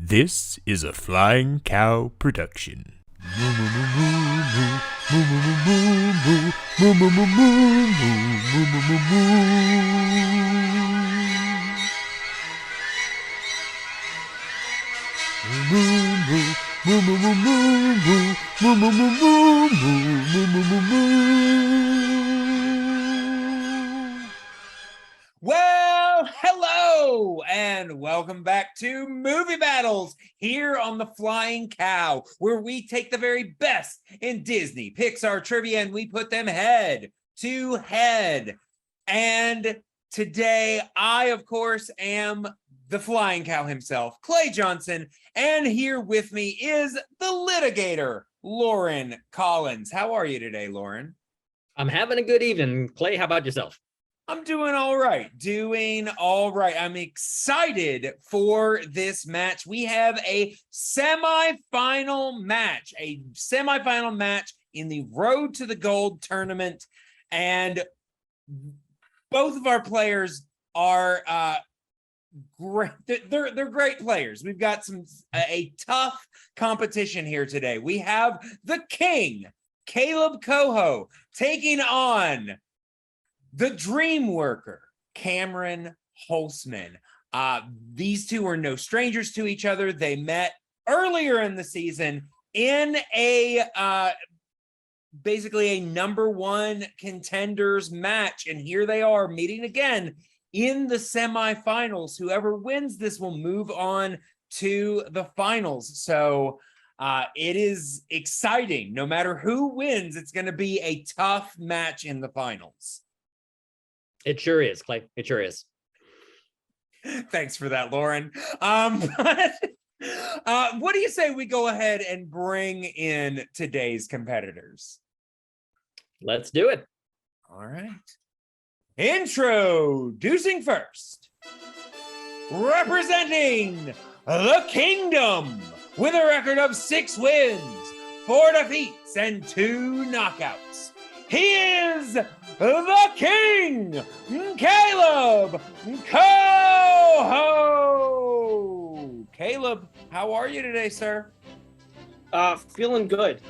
This is a Flying Cow production. Well, hello, and welcome back to Movie Battles here on the Flying Cow, where we take the very best in Disney Pixar trivia and we put them head to head. And today, I, of course, am the Flying Cow himself, Clay Johnson, and here with me is the litigator, Lauren Collins. How are you today, Lauren? I'm having a good evening. Clay, how about yourself? I'm doing all right. I'm excited for this match. We have a semifinal match in the Road to the Gold tournament. And both of our players are great. They're great players. We've got a tough competition here today. We have the King, Kaleb Koho, taking on the Dreamworker, Cameron Holtzman. These two are no strangers to each other. They met earlier in the season in basically a number one contenders match. And here they are meeting again in the semifinals. Whoever wins this will move on to the finals. So it is exciting. No matter who wins, it's going to be a tough match in the finals. It sure is, Clay. It sure is. Thanks for that, Lauren. What do you say we go ahead and bring in today's competitors? Let's do it. All right. Introducing first, representing the Kingdom with a record of 6 wins, 4 defeats, and 2 knockouts. He is the King, Kaleb Koho. Kaleb, how are you today, sir? Feeling good.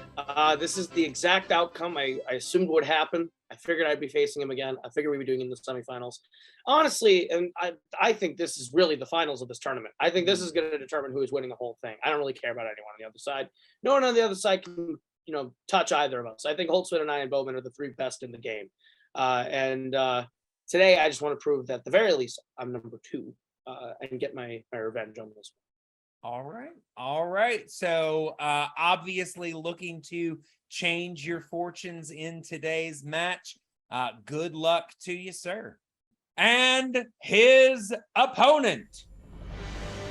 This is the exact outcome I assumed would happen. I figured I'd be facing him again. I figured we'd be doing in the semifinals. Honestly, and I think this is really the finals of this tournament. I think this is going to determine who is winning the whole thing. I don't really care about anyone on the other side. No one on the other side can touch either of us. I think Holtzman and I and Bowman are the 3 best in the game. Today, I just want to prove that at the very least, I'm number 2 and get my revenge on this one. All right. So obviously looking to change your fortunes in today's match. Good luck to you, sir. And his opponent,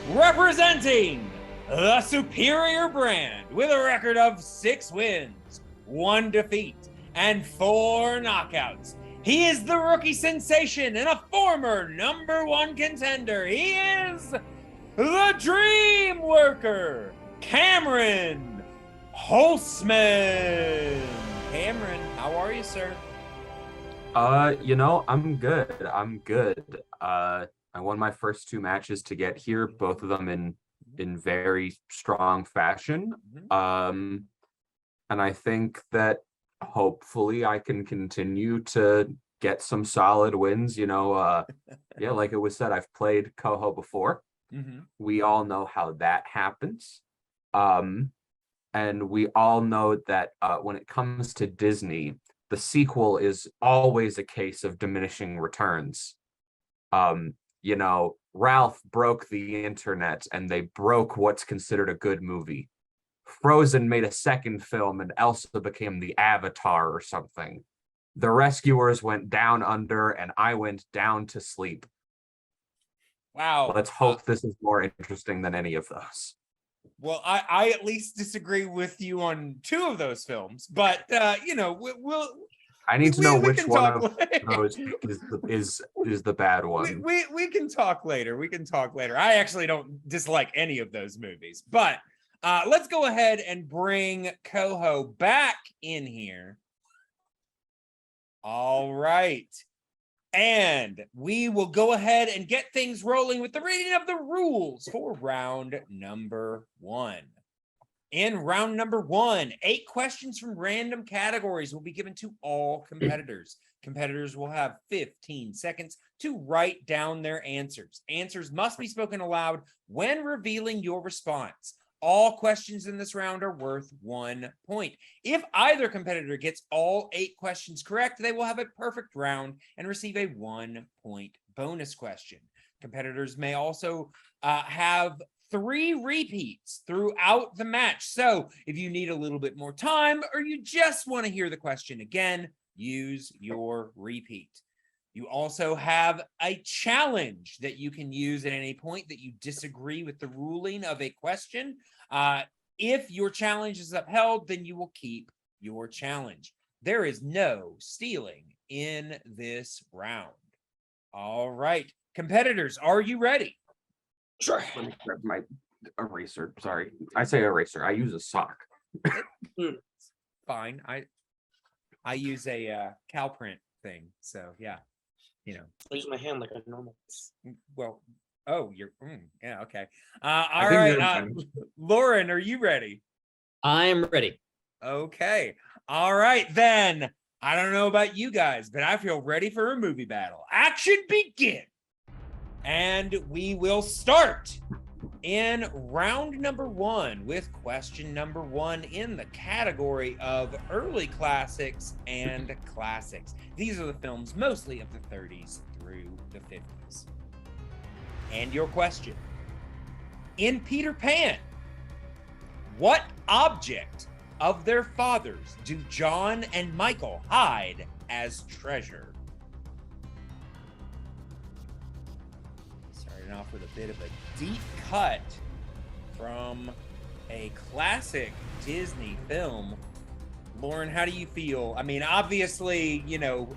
representing the Superior brand with a record of 6 wins, 1 defeat, and 4 knockouts. He is the rookie sensation and a former number 1 contender. He is the Dreamworker, Cameron Holtzman. Cameron, how are you, sir? I'm good. I won my first 2 matches to get here, both of them in very strong fashion. And I think that hopefully I can continue to get some solid wins. Like it was said, I've played Koho before. We all know how that happens. And we all know that when it comes to Disney, the sequel is always a case of diminishing returns. Ralph broke the internet and they broke what's considered a good movie. Frozen made a second film and Elsa became the Avatar or something. The Rescuers went down under and I went down to sleep. Wow. Let's hope this is more interesting than any of those. Well, I at least disagree with you on 2 of those films, but we'll I need to know which one of those is the bad one. We can talk later. I actually don't dislike any of those movies, but let's go ahead and bring Koho back in here. All right. And we will go ahead and get things rolling with the reading of the rules for round number 1. In round number 1, 8 questions from random categories will be given to all competitors. Competitors will have 15 seconds to write down their answers. Answers must be spoken aloud when revealing your response. All questions in this round are worth 1 point. If either competitor gets all 8 questions correct, they will have a perfect round and receive a 1-point bonus question. Competitors may also have 3 repeats throughout the match. So if you need a little bit more time or you just want to hear the question again, use your repeat. You also have a challenge that you can use at any point that you disagree with the ruling of a question. If your challenge is upheld, then you will keep your challenge. There is no stealing in this round. All right, competitors, are you ready? Sure. Let me grab my eraser. Sorry. I say eraser. I use a sock. Fine. I use a cow print thing. So yeah, you know. I use my hand like a normal. Well, oh, you're yeah, okay. All right. Lauren, are you ready? I'm ready. Okay. All right, then. I don't know about you guys, but I feel ready for a movie battle. Action begin. And we will start in round number 1 with question number 1 in the category of early classics and classics. These are the films mostly of the 30s through the 50s. And your question: in Peter Pan, what object of their fathers do John and Michael hide as treasure? Starting off with a bit of a deep cut from a classic Disney film. Lauren, how do you feel? I mean, obviously, you know,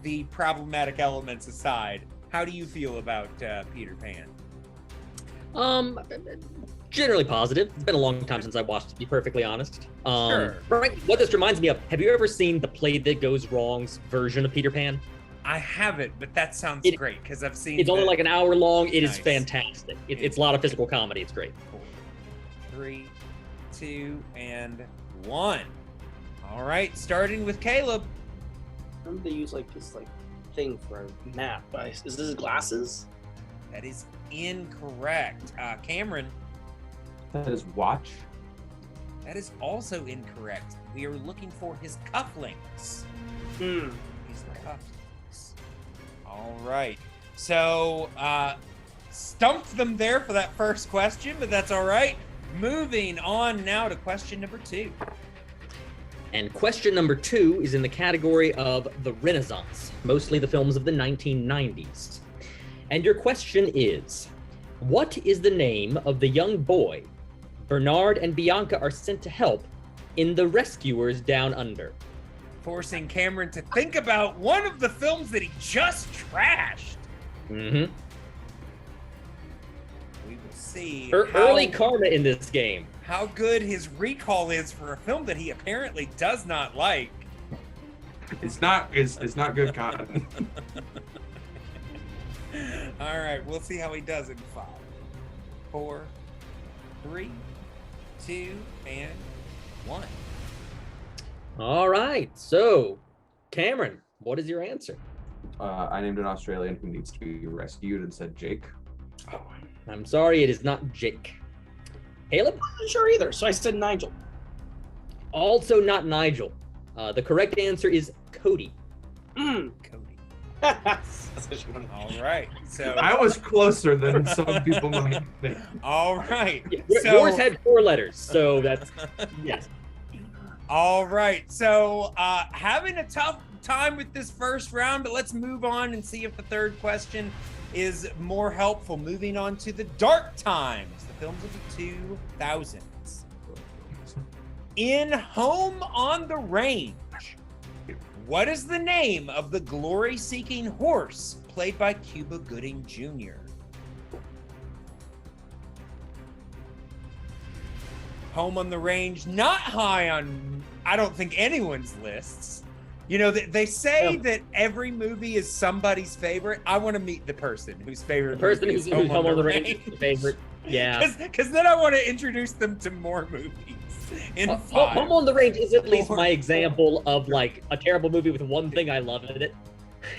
the problematic elements aside, how do you feel about Peter Pan? Generally positive. It's been a long time since I watched, to be perfectly honest. Sure. Right, what this reminds me of, have you ever seen the Play That Goes Wrong's version of Peter Pan? I haven't, but that sounds great because I've seen It's only like an hour long. It is Nice. fantastic. It's a lot of physical comedy. It's great. 4, 3, 2, and 1. All right, starting with Caleb. Remember they use like this thing for a map. Is this glasses? That is incorrect. Cameron, That is watch. that is also incorrect. We are looking for his cufflinks. Hmm. His cufflinks. All right. So, stumped them there for that first question, but that's all right. Moving on now to question number 2. And question number 2 is in the category of the Renaissance, mostly the films of the 1990s. And your question is, what is the name of the young boy Bernard and Bianca are sent to help in The Rescuers Down Under? Forcing Cameron to think about one of the films that he just trashed. Mm-hmm. We will see Early karma in this game. how good his recall is for a film that he apparently does not like. It's not good cotton. All right, we'll see how he does in 5, 4, 3, 2, and 1. All right. So, Cameron, what is your answer? I named an Australian who needs to be rescued and said Jake. Oh, I'm sorry, it is not Jake. Caleb? I'm not sure either. So I said Nigel. Also not Nigel. The correct answer is Cody. Hmm. Cody. That's such a funny- All right, so I was closer than some people might think. all right, so Yours had 4 letters, so that's yes. all right, so having a tough time with this first round, but let's move on and see if the third question is more helpful. Moving on to the dark times, the films of the 2000s. In Home on the Range, what is the name of the glory-seeking horse played by Cuba Gooding Jr.? Home on the Range, not high on, I don't think, anyone's lists. You know, they say that every movie is somebody's favorite. I want to meet the person whose favorite The person movie who's is Home on the Range is the favorite. Yeah. Because then I want to introduce them to more movies. In five, Home on the Range is at least 4, my example of like a terrible movie with one thing I love in it.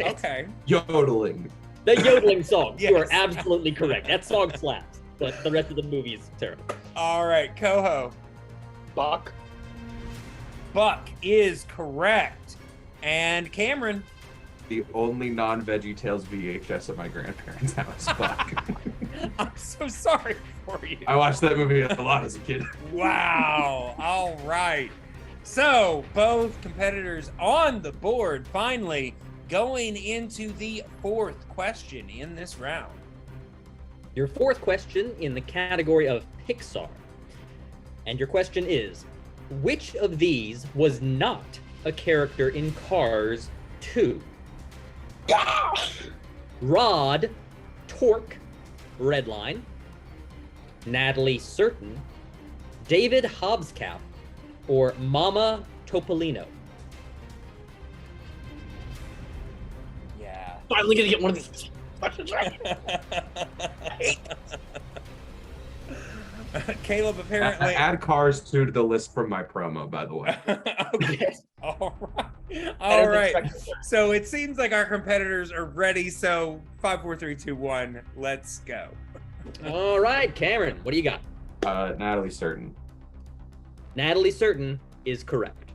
Okay. Yodeling. The yodeling song. You are Yes. absolutely correct. That song slaps, but the rest of the movie is terrible. All right, Koho. Buck. Buck is correct. And Cameron. The only non-Veggie Tales VHS at my grandparents' house. Fuck. I'm so sorry for you. I watched that movie a lot as a kid. Wow. All right. So both competitors on the board, finally going into the fourth question in this round. Your fourth question in the category of Pixar. And your question is, which of these was not a character in Cars 2? Rod, Torque, Redline, Natalie Certain, David Hobbscap, or Mama Topolino? Yeah. Finally gonna get one of these questions right. Caleb apparently. Add Cars 2 to the list from my promo, by the way. Okay. All right. I All don't right. expect it. So it seems like our competitors are ready. So 5, 4, 3, 2, 1. Let's go. All right, Cameron, what do you got? Natalie Certain. Natalie Certain is correct.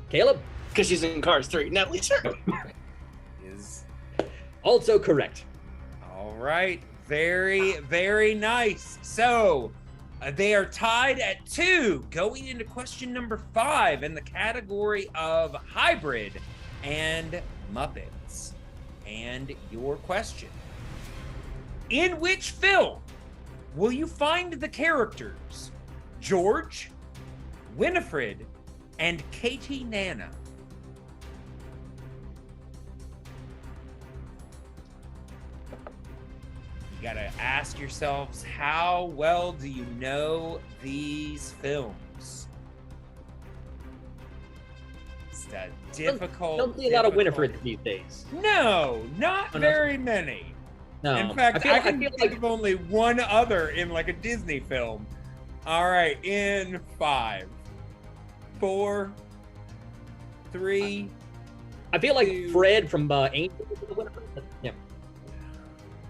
Caleb, Because she's in Cars 3. Natalie Certain. Is also correct. all right. Very, very nice. So they are tied at 2, going into question number 5 in the category of hybrid and Muppets. And your question: in which film will you find the characters George, Winifred, and Katie Nana? You gotta ask yourselves, how well do you know these films? It's a difficult. Don't see a lot of difficult- Winifred these days. No, not Oh, no. very many. No. In fact, I can feel think of only one other in like a Disney film. All right, in 5, 4, 3. I feel like Two. Fred from Angel is the Winifred. But, yeah.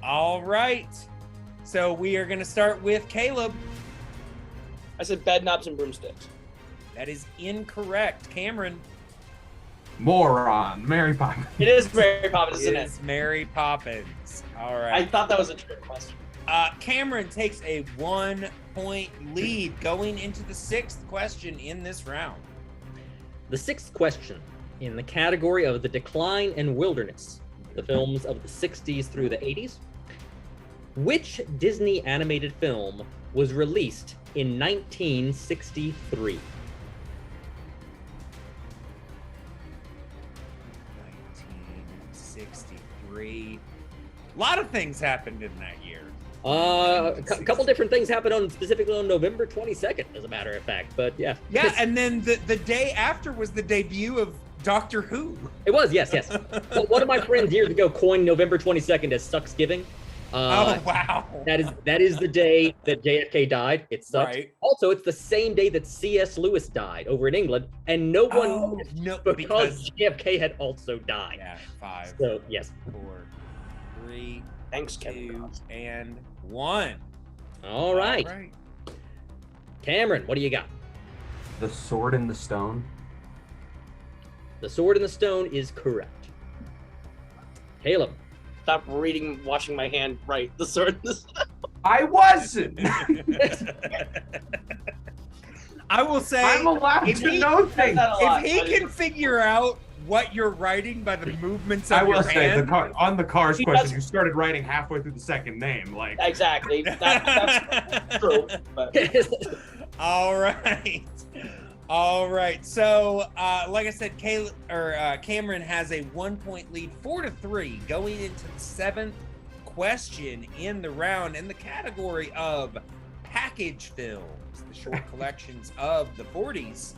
All right. So we are going to start with Caleb. I said bed knobs and broomsticks. That is incorrect. Cameron. Moron. Mary Poppins. It is Mary Poppins, isn't it? Is Mary Poppins. All I right. thought that was a trick question. Cameron takes a 1-point lead going into the 6th question in this round. The 6th question in the category of the decline and wilderness, the films of the 60s through the 80s. Which Disney animated film was released in 1963? 1963. A lot of things happened in that year. A couple different things happened on specifically on November 22nd, as a matter of fact. But yeah, Yeah, and then the day after was the debut of Doctor Who. it was. Yes. Well, one of my friends years ago coined November 22nd as Sucksgiving. Oh wow! That is the day that JFK died. It sucks. Right. Also, it's the same day that C.S. Lewis died over in England, and no one noticed no, because JFK had also died. yeah, 5, So yes. 4, 3, Thanks, Kevin. 2, Costner. and 1. All right. All right. Cameron, what do you got? The Sword in the Stone. The Sword in the Stone is correct. Caleb. Stop watching my hand right. The sword. I wasn't. I will say, I'm allowed if to he- know things. if he can figure out what you're writing by the movements of I will your say hand, on the Cars He question, does- you started writing halfway through the second name. Like Exactly. That's true. But All right. All right. So, like I said, Cameron has a 1-point lead, 4-3, going into the 7th question in the round in the category of package films, the short collections of the 40s.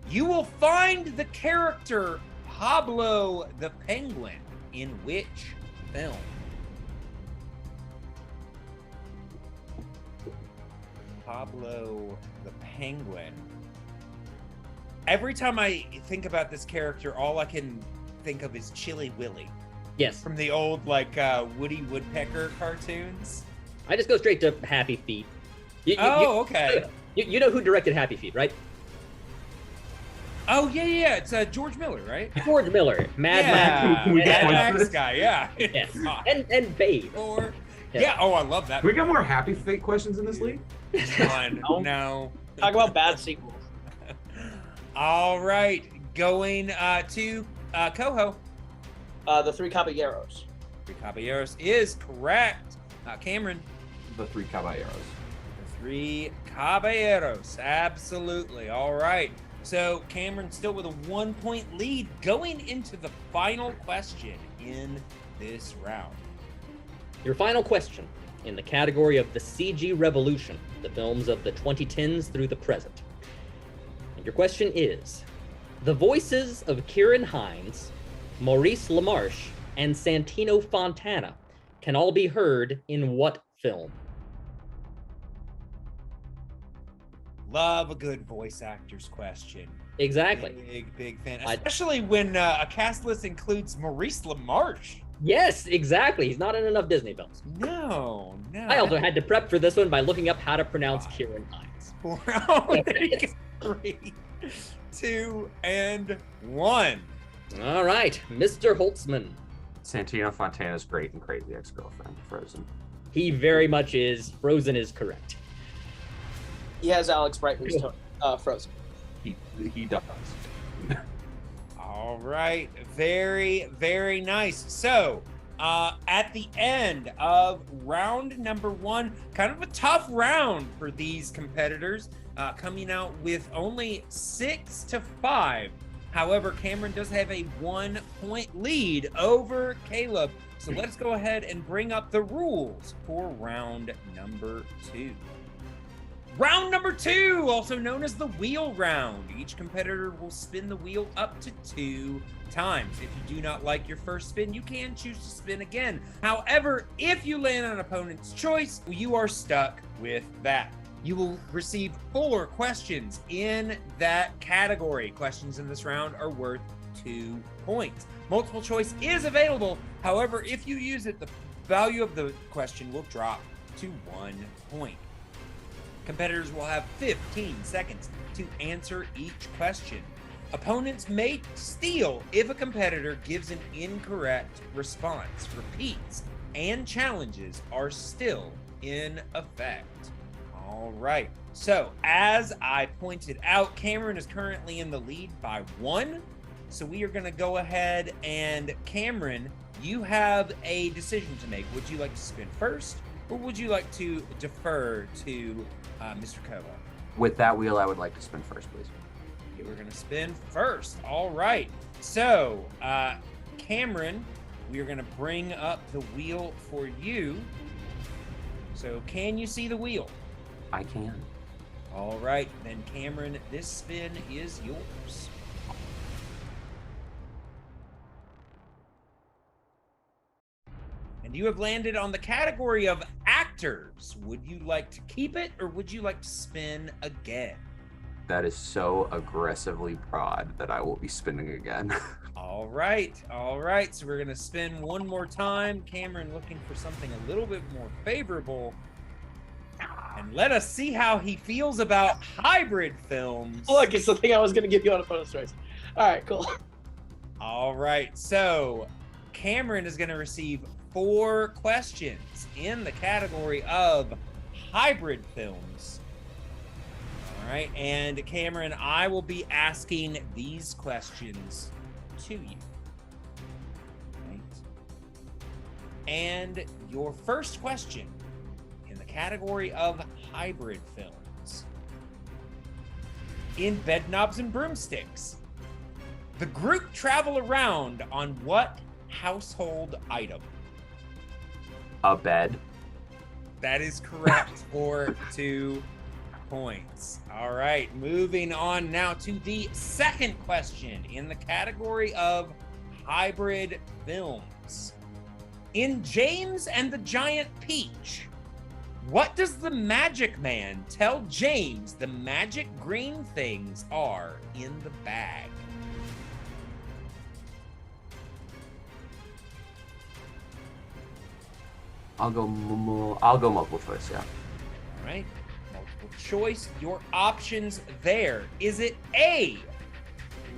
You will find the character Pablo the Penguin in which film? Pablo the Penguin. Every time I think about this character, all I can think of is Chili Willy Yes. from the old Woody Woodpecker cartoons. I just go straight to Happy Feet. Okay. You know who directed Happy Feet, right? Oh yeah. It's George Miller, right? George Miller, Mad Max, Can we get Mad points for Max this? guy. Yeah. yes. God. and Babe. Or Yeah. yeah. Oh, I love that. Can we get more happy fate questions in this league? one. No. Talk about bad sequels. All right, going to Koho. The Three Caballeros. Three Caballeros is correct. Cameron. The Three Caballeros. The Three Caballeros. Absolutely. All right. So Cameron still with a 1-point lead going into the final question in this round. Your final question in the category of the CG Revolution, the films of the 2010s through the present. And your question is, the voices of Ciarán Hinds, Maurice LaMarche, and Santino Fontana can all be heard in what film? Love a good voice actors question. Exactly. Big fan. Especially when a cast list includes Maurice LaMarche. Yes, exactly. He's not in enough Disney films. No. I also had to prep for this one by looking up how to pronounce Ciarán Hinds. 3, 2, and 1. All right, Mr. Holtzman. Santino Fontana's great in Crazy Ex-Girlfriend, Frozen. He very much is. Frozen is correct. He has Alex Brightman's Frozen. He does. All right. Very, very nice. So, at the end of round number 1, kind of a tough round for these competitors, coming out with only 6-5. However, Cameron does have a 1-point lead over Kaleb. So let's go ahead and bring up the rules for round number 2. Round number 2, also known as the wheel round. Each competitor will spin the wheel up to 2 times. If you do not like your first spin, you can choose to spin again. However, if you land on an opponent's choice, you are stuck with that. You will receive 4 questions in that category. Questions in this round are worth 2 points. Multiple choice is available. However, if you use it, the value of the question will drop to 1 point. Competitors will have 15 seconds to answer each question. Opponents may steal if a competitor gives an incorrect response. Repeats and challenges are still in effect. All right. So, as I pointed out, Cameron is currently in the lead by 1. So we are going to go ahead and, Cameron, you have a decision to make. Would you like to spin first, or would you like to defer to Mr. Koho? With that wheel, I would like to spin first, please. Okay, we're going to spin first. All right. So, Cameron, we are going to bring up the wheel for you. So, can you see the wheel? I can. All right. Then, Cameron, this spin is yours. And you have landed on the category of actors. Would you like to keep it, or would you like to spin again? That is so aggressively broad that I will be spinning again. All right. So we're going to spin one more time. Cameron looking for something a little bit more favorable. And let us see how he feels about hybrid films. Look, it's the thing I was going to give you on a bonus choice. All right, cool. All right. So Cameron is going to receive 4 questions in the category of hybrid films. All right. And Cameron, I will be asking these questions to you. Right. And your first question in the category of hybrid films. In Bedknobs and Broomsticks, the group travel around on what household item? A bed. That is correct for 2 points. All right, moving on now to the second question in the category of hybrid films. In James and the Giant Peach, what does the Magic Man tell James the magic green things are in the bag? I'll go multiple choice, yeah. All right, multiple choice. Your options there. Is it A,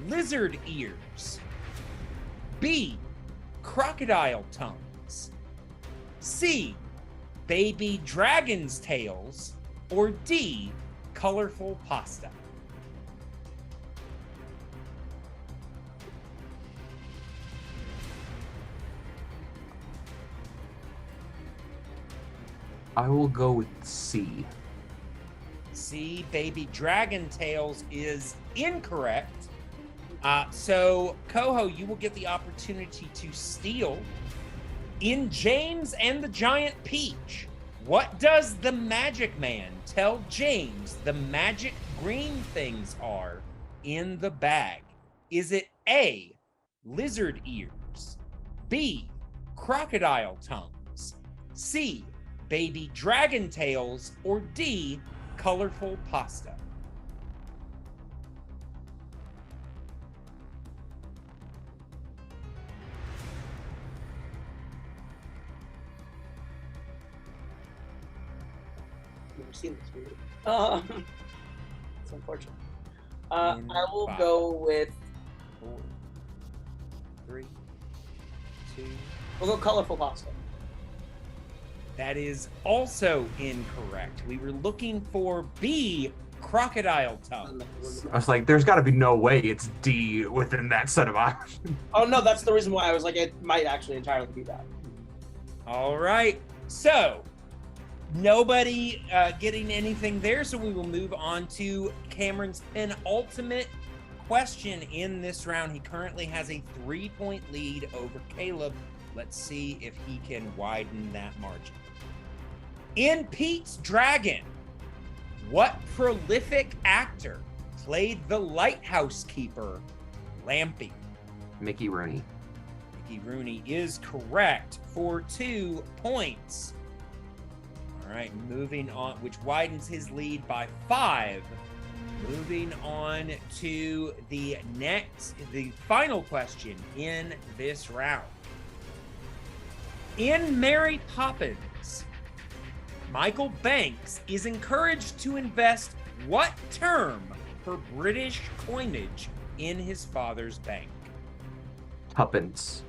lizard ears, B, crocodile tongues, C, baby dragon's tails, or D, colorful pasta? I will go with C. C, baby dragon tails is incorrect. So, Koho, you will get the opportunity to steal. In James and the Giant Peach, what does the Magic Man tell James the magic green things are in the bag? Is it A, lizard ears, B, crocodile tongues, C, baby dragon tails, or D, colorful pasta? Never seen this movie. It's unfortunate. I will go with. 4, 3, 2. We'll go colorful pasta. That is also incorrect. We were looking for B, crocodile tongues. I was like, there's got to be no way it's D within that set of options. Oh no, that's the reason why I was like, it might actually entirely be that. All right. So, nobody getting anything there. So we will move on to Cameron's penultimate question in this round. He currently has a 3-point lead over Kaleb. Let's see if he can widen that margin. In Pete's Dragon, what prolific actor played the lighthouse keeper, Lampy? Mickey Rooney. Mickey Rooney is correct for 2 points. All right, moving on, which widens his lead by 5. Moving on to the final question in this round. In Mary Poppins, Michael Banks is encouraged to invest what term for British coinage in his father's bank? Tuppence.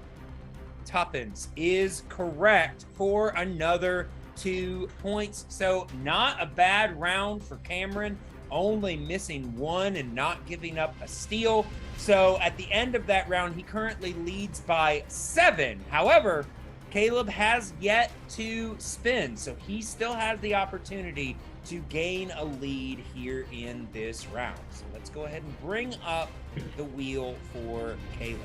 Tuppence is correct for another 2 points. So not a bad round for Cameron, only missing 1 and not giving up a steal. So at the end of that round, he currently leads by 7. However, Kaleb has yet to spin, so he still has the opportunity to gain a lead here in this round. So let's go ahead and bring up the wheel for Kaleb.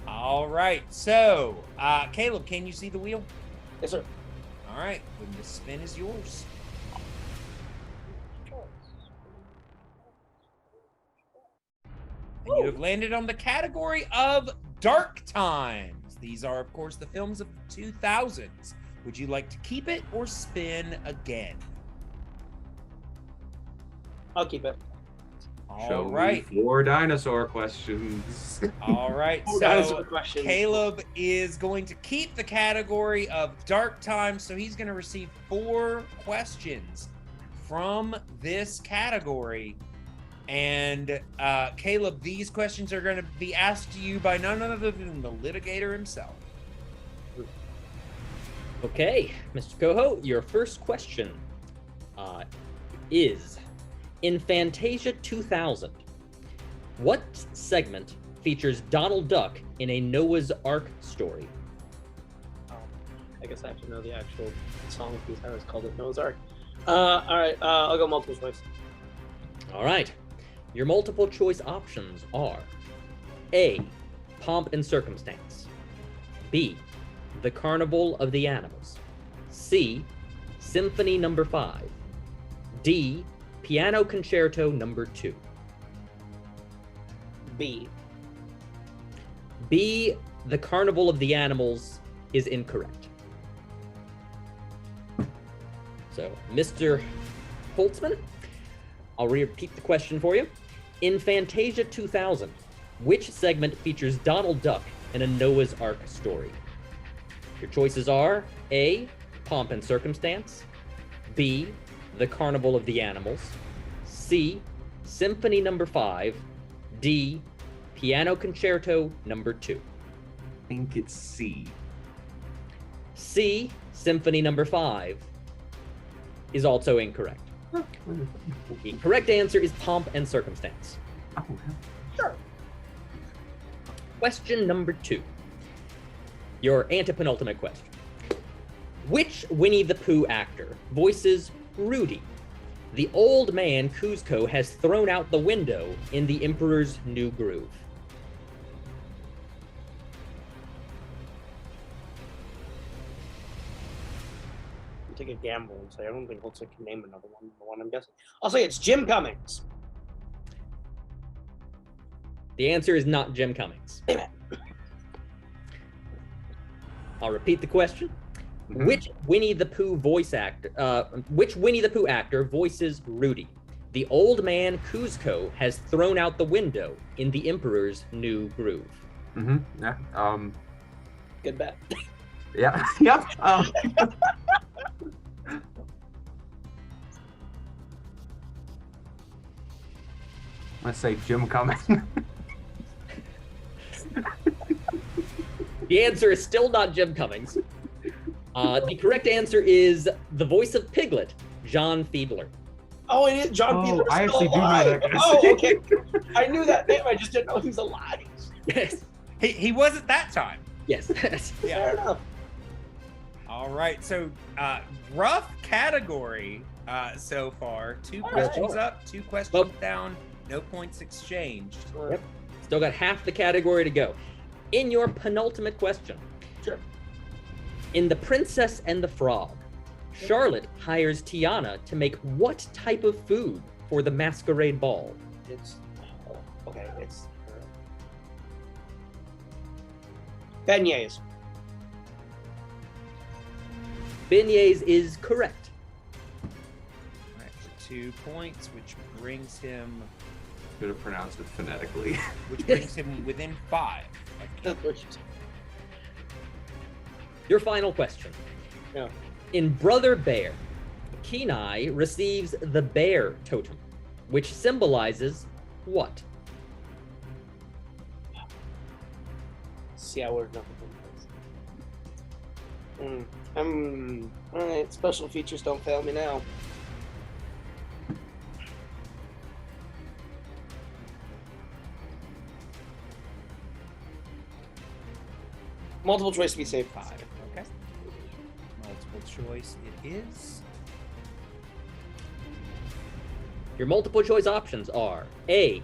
All right, so Kaleb, can you see the wheel? Yes, sir. All right, then the spin is yours. And you have landed on the category of dark times. These are, of course, the films of the 2000s. Would you like to keep it or spin again? I'll keep it. All right. 4 dinosaur questions. All right. Four So dinosaur questions. Kaleb is going to keep the category of dark times. So he's going to receive 4 questions from this category. And Kaleb, these questions are going to be asked to you by none other than the litigator himself. Okay, Mr. Koho, your first question is, in Fantasia 2000, what segment features Donald Duck in a Noah's Ark story? I guess I have to know the actual song piece. I always called it Noah's Ark. All right, I'll go multiple choice. All right. Your multiple choice options are A, Pomp and Circumstance, B, The Carnival of the Animals, C, Symphony No. 5, D, Piano Concerto Number 2. B. B, The Carnival of the Animals is incorrect. So, Mr. Holtzman, I'll repeat the question for you. In Fantasia 2000, which segment features Donald Duck in a Noah's Ark story? Your choices are A, Pomp and Circumstance, B, The Carnival of the Animals, C, Symphony Number 5, D, Piano Concerto Number 2. I think it's C. C, Symphony Number 5, is also incorrect. The correct answer is Pomp and Circumstance. Oh, Sure. Question number 2. Your antepenultimate question. Which Winnie the Pooh actor voices Rudy, the old man Kuzco has thrown out the window in The Emperor's New Groove? Take a gamble and say I don't think Holtz can name another one. The one I'm guessing. I'll say it's Jim Cummings. The answer is not Jim Cummings. Damn it. I'll repeat the question. Mhm. Which Winnie the Pooh actor voices Rudy, the old man Kuzco has thrown out the window in The Emperor's New Groove? Yeah. Good bet. Yeah. Yep. Let's say Jim Cummings. The answer is still not Jim Cummings. The correct answer is the voice of Piglet, John Fiedler. Oh, it is John Fiedler. I actually do know that guy. Oh, okay. I knew that name. I just didn't know he was alive. Yes. He wasn't that time. Yes. Fair enough. All right, so rough category so far. 2 questions up, 2 questions down, no points exchanged. Yep. Still got half the category to go. In your penultimate question. Sure. In The Princess and the Frog, Charlotte hires Tiana to make what type of food for the masquerade ball? It's okay. It's beignets. Beignets is correct. All right, for 2 points, which brings him Could have pronounced it phonetically. within 5. Your final question. Yeah. In Brother Bear, Kenai receives the bear totem, which symbolizes what? See, I would have known. All right. Special features don't fail me now. Multiple choice to be safe. 5. Okay. Multiple choice it is. Your multiple choice options are A,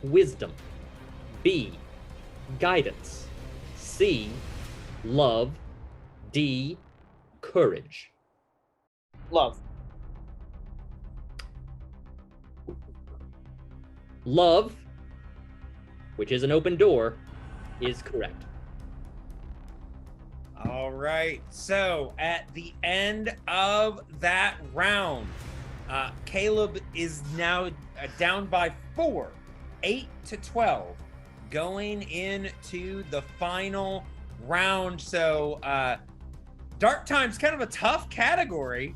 wisdom, B, guidance, C, love, D, courage. Love. Love, which is an open door, is correct. All right, so at the end of that round, Kaleb is now down by 4, 8-12, going into the final round. So Dark Time's kind of a tough category,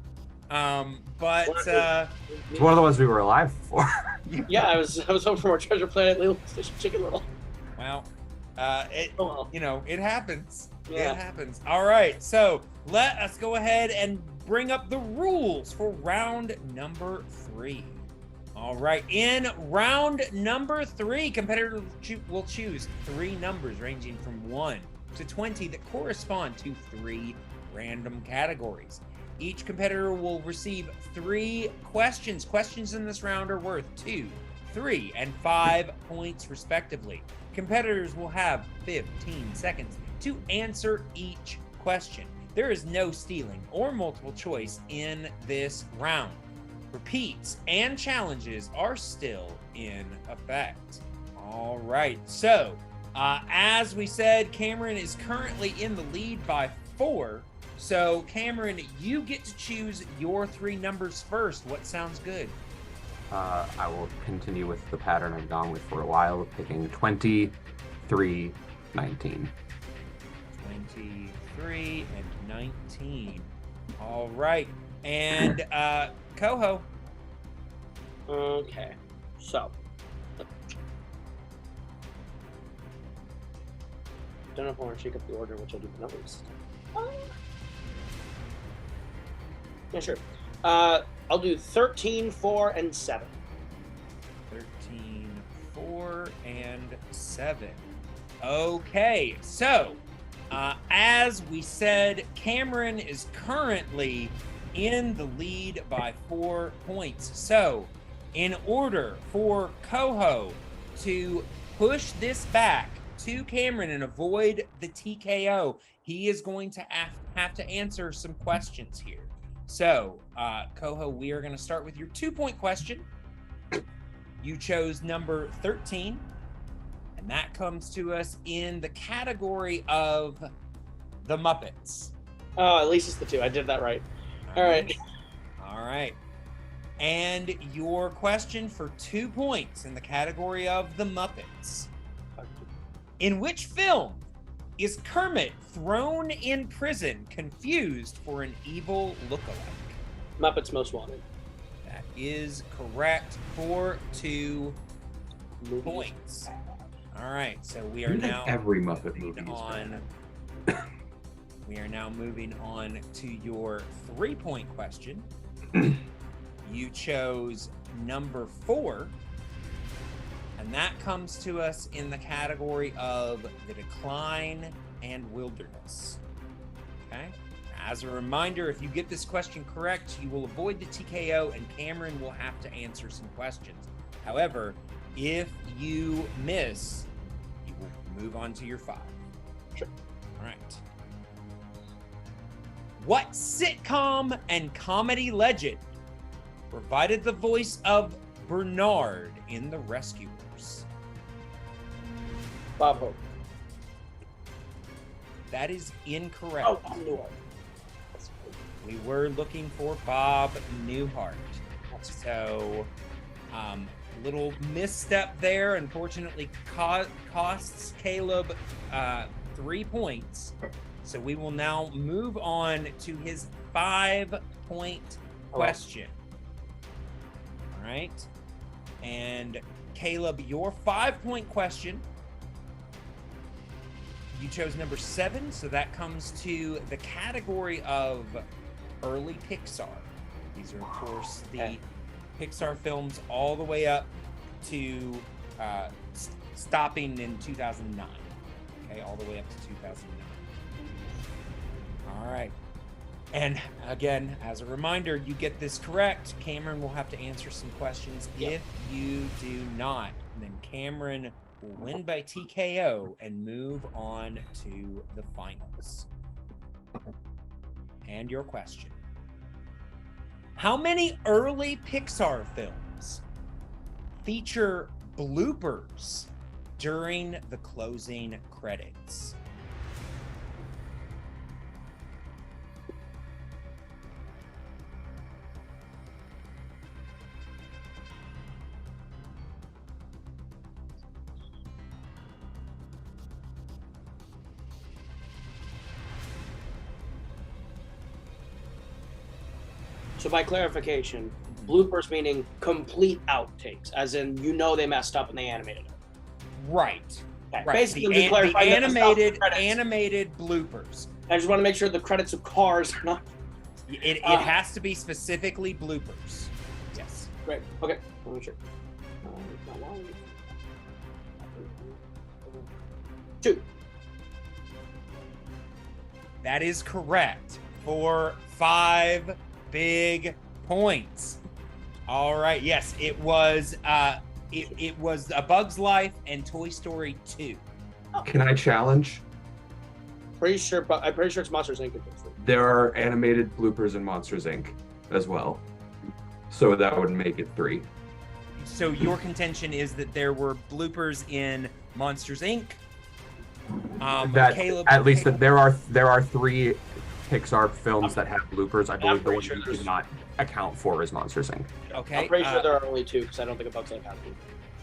but It's one of the ones we were alive for. Yeah, I was hoping for more Treasure Planet Little Station Chicken Little. well, well. it happens. Yeah. It happens. All right, so let us go ahead and bring up the rules for round number 3. All right, in round number 3, competitors will choose 3 numbers ranging from 1 to 20 that correspond to 3 random categories. Each competitor will receive 3 questions. Questions in this round are worth 2, 3, and 5 points respectively. Competitors will have 15 seconds to answer each question. There is no stealing or multiple choice in this round. Repeats and challenges are still in effect. All right. So, as we said, Cameron is currently in the lead by 4. So, Cameron, you get to choose your 3 numbers first. What sounds good? I will continue with the pattern I've gone with for a while, picking 23, 19. 23 and 19. All right. And Koho. Okay, so don't know if I want to shake up the order in which I do the numbers. Yeah, sure. I'll do 13, 4, and 7. 13, 4, and 7. Okay, so as we said, Cameron is currently in the lead by 4 points. So, in order for Koho to push this back to Cameron and avoid the TKO, he is going to have to answer some questions here. So, Koho, we are going to start with your 2-point question. You chose number 13, and that comes to us in the category of the Muppets. Oh, at least it's the 2. I did that right. All right. All right. And your question for 2 points in the category of the Muppets. In which film is Kermit thrown in prison, confused for an evil lookalike? Muppets Most Wanted. That is correct for 2 points. All right, so we are now Every Muppet movie moving is on. bad. We are now moving on to your 3-point question. You chose number 4, and that comes to us in the category of the decline and wilderness. Okay? As a reminder, if you get this question correct, you will avoid the TKO, and Cameron will have to answer some questions. However, if you miss, you will move on to your 5. Sure. All right. What sitcom and comedy legend provided the voice of Bernard in The Rescuers? Bob Hope. That is incorrect. Oh, I knew it. We were looking for Bob Newhart. So, little misstep there. Unfortunately, costs Kaleb 3 points. So we will now move on to his 5-point question. All right. And Kaleb, your 5-point question. You chose number 7, so that comes to the category of early Pixar. These are, of course, the Pixar films all the way up to stopping in 2009. Okay, all the way up to 2009. All right. And again, as a reminder, you get this correct, Cameron will have to answer some questions. Yep. If you do not, then Cameron will win by TKO and move on to the finals. And your question. How many early Pixar films feature bloopers during the closing credits? So by clarification, bloopers meaning complete outtakes, as in they messed up and they animated it. Right. Okay. Right. Basically, The to clarify, that it's not the credits. animated bloopers. I just want to make sure the credits of Cars are not. It has to be specifically bloopers. Yes. Great. Okay. Let me sure. 2. That is correct for 5 big points. All right. Yes, it was it was A Bug's Life and Toy Story 2. Can I challenge? I'm pretty sure it's Monsters Inc. There are animated bloopers in Monsters Inc. as well. So that would make it 3. So your contention is that there were bloopers in Monsters Inc. That Caleb, at least that there are 3 Pixar films that have bloopers. I believe the one sure you there's- did not account for is Monsters Inc. Okay. I'm pretty sure there are only 2 because I don't think A Bug's Life has to.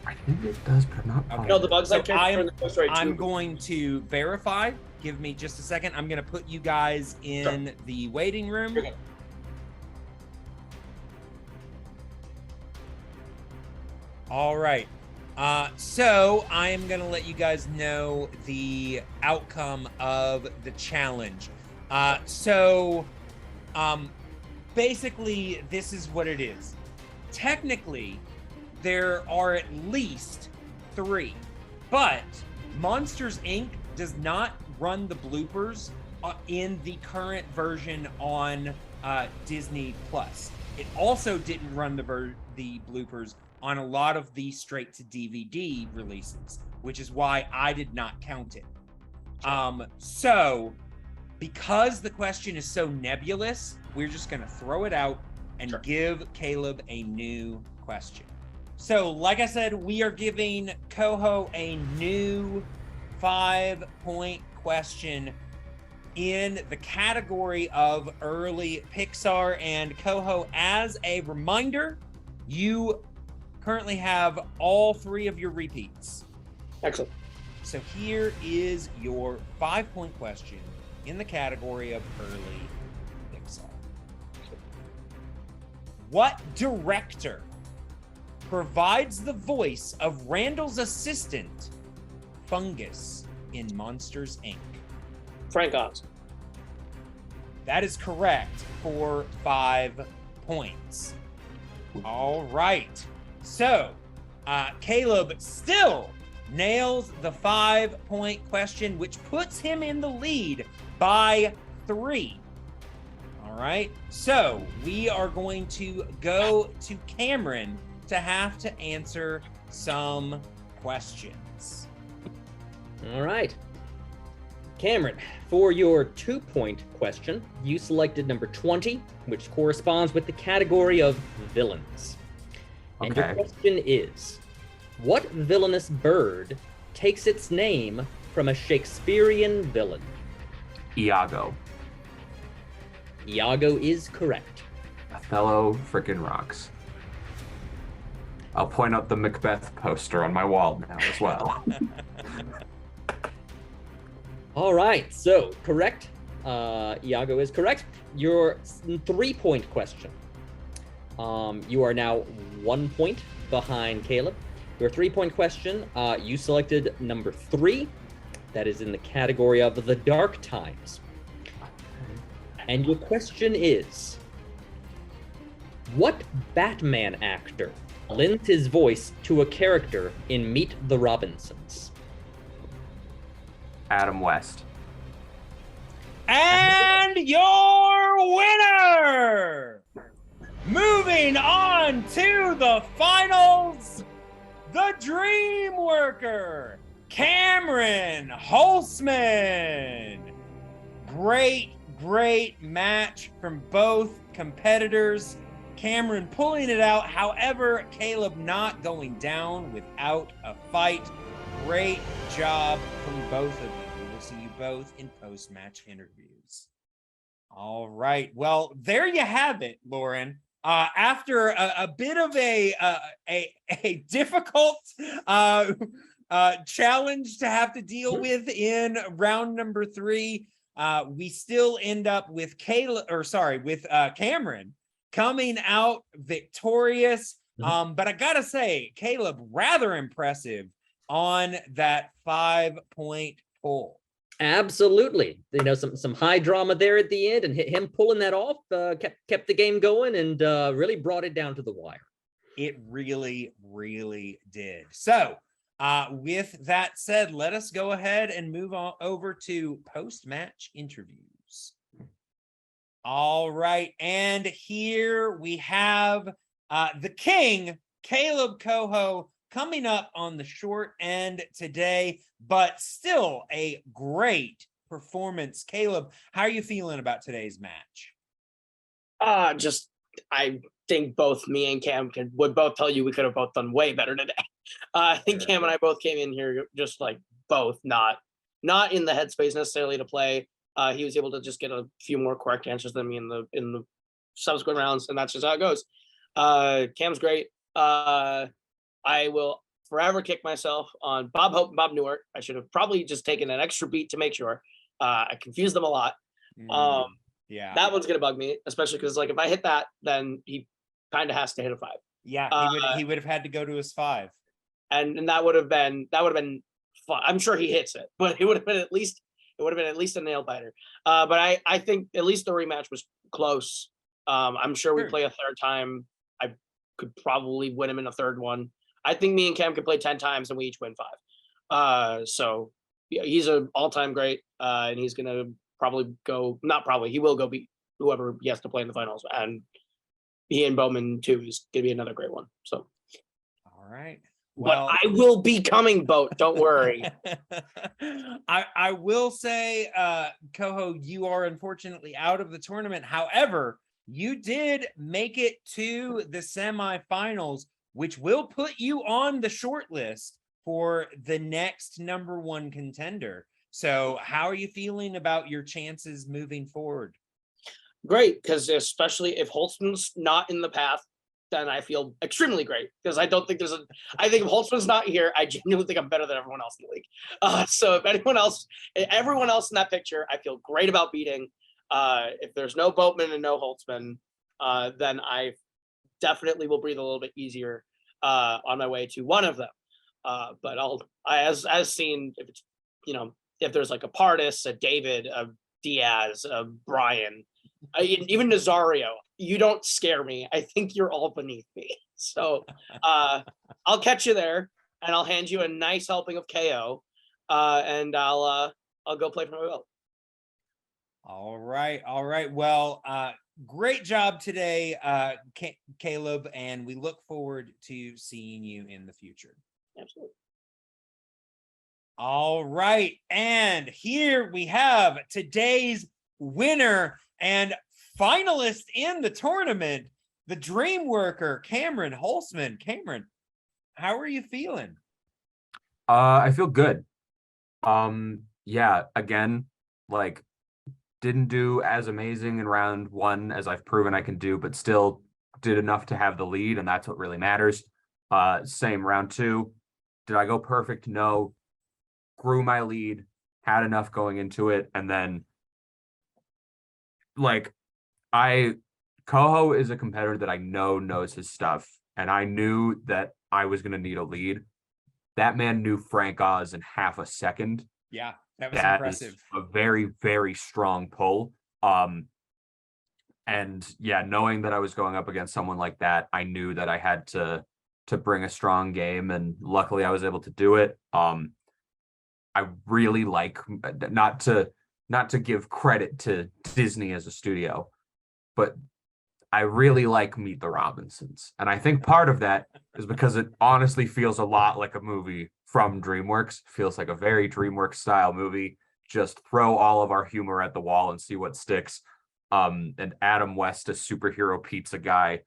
I think it does, but I'm not Okay. positive. No, the Bug's So Life character in the Toy Story 2. I'm going to verify. Give me just a second. I'm going to put you guys in the waiting room. You're good. All right. So I am going to let you guys know the outcome of the challenge. Basically, this is what it is. Technically, there are at least 3, but Monsters Inc. does not run the bloopers in the current version on Disney Plus. It also didn't run the bloopers on a lot of the straight to DVD releases, which is why I did not count it. So because the question is so nebulous, we're just going to throw it out and give Caleb a new question. So, like I said, we are giving Koho a new 5-point question in the category of early Pixar. And Koho, as a reminder, you currently have all 3 of your repeats. Excellent. So here is your 5-point question in the category of early Pixar. What director provides the voice of Randall's assistant, Fungus, in Monsters, Inc.? Frank Oz. That is correct for 5 points. All right. So, Caleb still nails the 5-point question, which puts him in the lead by 3. All right. So, we are going to go to Cameron to have to answer some questions. All right. Cameron, for your 2-point question, you selected number 20, which corresponds with the category of villains. And your Okay. question is, what villainous bird takes its name from a Shakespearean villain? Iago. Iago is correct. Othello frickin' rocks. I'll point out the Macbeth poster on my wall now as well. All right, so correct. Iago is correct. Your 3-point question. You are now 1 point behind Caleb. Your 3-point question, you selected number 3. That is in the category of the Dark Times. And your question is, what Batman actor lends his voice to a character in Meet the Robinsons? Adam West. And your winner, moving on to the finals, the Dreamworker, Cameron Holzman. Great match from both competitors. Cameron pulling it out. However, Caleb not going down without a fight. Great job from both of you. We'll see you both in post-match interviews. All right. Well, there you have it, Lauren. After a bit of a difficult challenge to have to deal with in round number 3, we still end up with Cameron coming out victorious. But I gotta say, Caleb, rather impressive on that 5-point pull. Absolutely. You know, some high drama there at the end, and him pulling that off kept the game going and really brought it down to the wire. It really, really did. So, with that said, let us go ahead and move on over to post-match interviews. All right, and here we have the king, Kaleb Koho, coming up on the short end today, but still a great performance. Caleb, how are you feeling about today's match? I think both me and Cam would both tell you we could have both done way better today. I think Cam and I both came in here just like both not in the headspace necessarily to play. He was able to just get a few more correct answers than me in the subsequent rounds, and that's just how it goes. Cam's great. I will forever kick myself on Bob Hope and Bob Newark. I should have probably just taken an extra beat to make sure. I confused them a lot. Yeah, that one's gonna bug me, especially because like if I hit that, then he kind of has to hit a 5. yeah, he would have had to go to his 5, and that would have been fun. I'm sure he hits it, but it would have been at least a nail biter. But I think at least the rematch was close. I'm sure we play a third time. I could probably win him in a third one. I think me and Cam could play 10 times and we each win 5. So yeah, he's an all-time great, and he's gonna probably go. Not probably. He will go beat whoever he has to play in the finals, and he and Bowman too is gonna be another great one. So. All right. Well, but I will be coming, Boat. Don't worry. I will say, Koho, you are unfortunately out of the tournament. However, you did make it to the semifinals, which will put you on the short list for the next #1 contender. So how are you feeling about your chances moving forward? Great, because especially if Holtzman's not in the path, then I feel extremely great, because I don't think I think if Holtzman's not here, I genuinely think I'm better than everyone else in the league. So if everyone else in that picture, I feel great about beating. If there's no Boatman and no Holtzman, then I definitely will breathe a little bit easier on my way to one of them. But as seen, if it's, if there's like a Pardis, a David, a Diaz, a Brian, even Nazario, you don't scare me. I think you're all beneath me. So I'll catch you there, and I'll hand you a nice helping of KO, and I'll go play for my belt. All right. Well, great job today, Kaleb, and we look forward to seeing you in the future. Absolutely. All right, and here we have today's winner and finalist in the tournament, the Dreamworker, Cameron Holtzman. Cameron, how are you feeling? I feel good. Yeah, again, like didn't do as amazing in round 1 as I've proven I can do, but still did enough to have the lead, and that's what really matters. Same round 2. Did I go perfect? No. Grew my lead, had enough going into it, and then like Koho is a competitor that I know knows his stuff, and I knew that I was going to need a lead. That man knew Frank Oz in half a second. Yeah, that was impressive. A very, very strong pull. And yeah, knowing that I was going up against someone like that, I knew that I had to bring a strong game, and luckily I was able to do it. I really like, not to give credit to Disney as a studio, but I really like Meet the Robinsons. And I think part of that is because it honestly feels a lot like a movie from DreamWorks. Feels like a very DreamWorks style movie. Just throw all of our humor at the wall and see what sticks. And Adam West, a superhero pizza guy,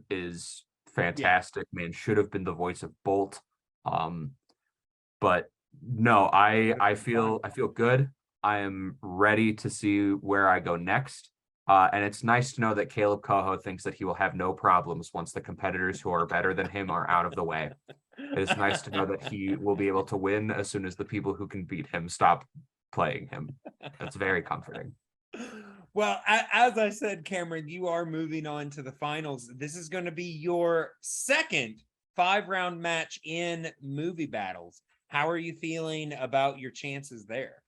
is fantastic. Man, should have been the voice of Bolt. But no, I feel good. I am ready to see where I go next. And it's nice to know that Kaleb Koho thinks that he will have no problems once the competitors who are better than him are out of the way. It's nice to know that he will be able to win as soon as the people who can beat him stop playing him. That's very comforting. Well, as I said, Cameron, you are moving on to the finals. This is going to be your second 5-round match in movie battles. How are you feeling about your chances there?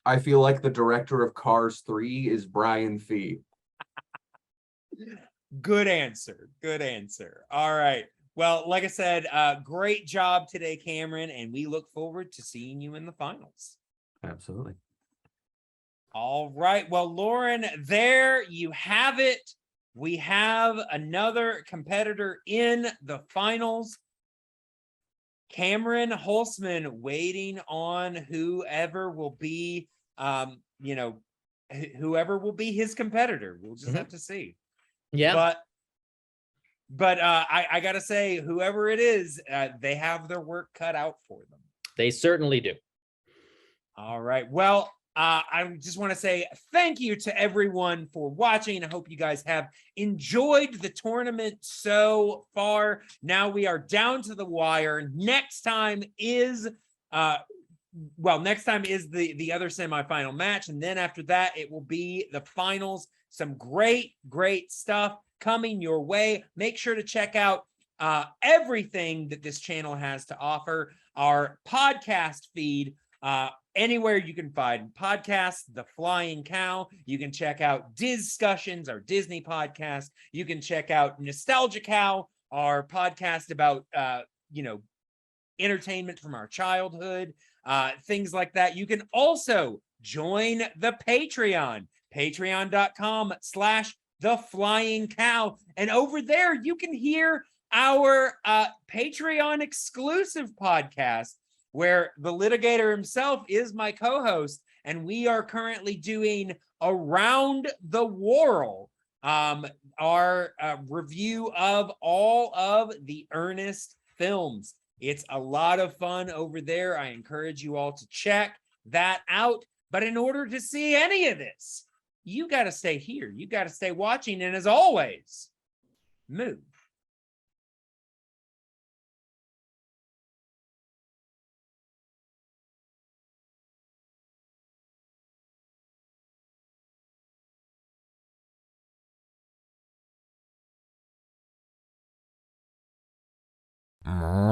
I feel like the director of Cars 3 is Brian Fee. Good answer. All right. Well, like I said, great job today, Cameron, and we look forward to seeing you in the finals. Absolutely. All right. Well, Lauren, there you have it. We have another competitor in the finals. Cameron Holtzman waiting on whoever will be, whoever will be his competitor. We'll just have to see. Yeah. But But I gotta say, whoever it is, they have their work cut out for them. They certainly do. All right. Well, I just want to say thank you to everyone for watching. I hope you guys have enjoyed the tournament so far. Now we are down to the wire. Next time is next time is the other semifinal match, and then after that it will be the finals. Some great stuff coming your way. Make sure to check out everything that this channel has to offer. Our podcast feed, anywhere you can find podcasts, The Flying Cow. You can check out Discussions, our Disney podcast. You can check out Nostalgia Cow, our podcast about entertainment from our childhood, things like that. You can also join the Patreon, patreon.com/The Flying Cow. And over there, you can hear our Patreon exclusive podcast where the litigator himself is my co-host, and we are currently doing Around the World, our review of all of the Ernest films. It's a lot of fun over there. I encourage you all to check that out. But in order to see any of this, you got to stay here. You got to stay watching. And as always, move. Moo.